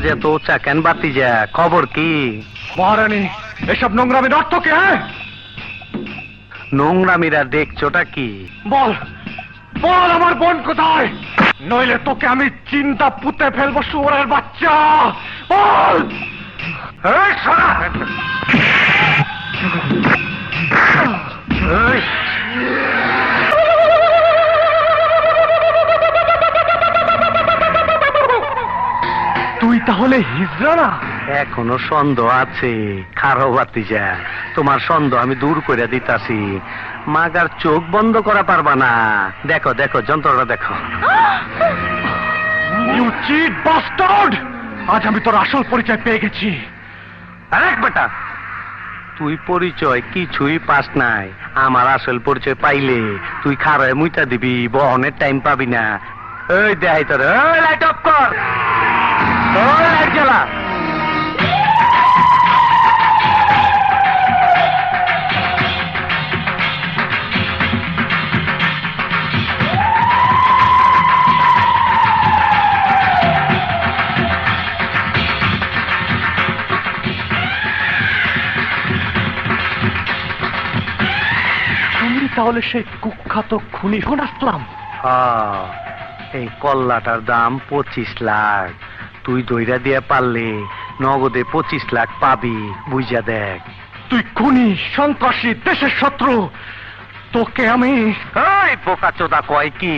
আওয়াজ এত উঁচা কেন বাতি যা? খবর কি? মহারানী, এসব নোংরামির অর্থ কি? হ্যাঁ, নোংরামিরা দেখছোটা কি? বল বল, আমার বোন কোথায়? নইলে তোকে আমি চিন্তা পুঁতে ফেলবো, শুয়োরের বাচ্চা। বল। এই শালা! এই! তুই তাহলে হিজড়া না? এখনো সন্দেহ আছে। খারো বাতিজা, তোমার সন্দেহ আমি দূর করে দিতাছি। মাগার চোখ বন্ধ করা পারবা না। দেখো দেখো, যন্ত্রটা দেখো। You cheat bastard! আজ আমি তোর আসল পরিচয় পেয়ে গেছি। আরেক বেটা, তুই পরিচয় কিছুই পাস নাই। আমার আসল পরিচয় পাইলে তুই খারোয় মুইটা দিবি, বহনের টাইম পাবি না। এই দেখাই তোর। এই লাইট অফ কর। ওই লাইট জ্বালা। তুমি তাহলে সেই কুখ্যাত খুনি হন আসলাম? হ্যাঁ, এই কল্লাটার দাম 25 লাখ। তুই দইরা দিয়ে পারলে নগদে 25 লাখ পাবি। বুঝা দেখ। তুই খুনি, সন্ত্রাসী, দেশের শত্রু। তোকে আমি... এই বোকা চোদা কয় কি?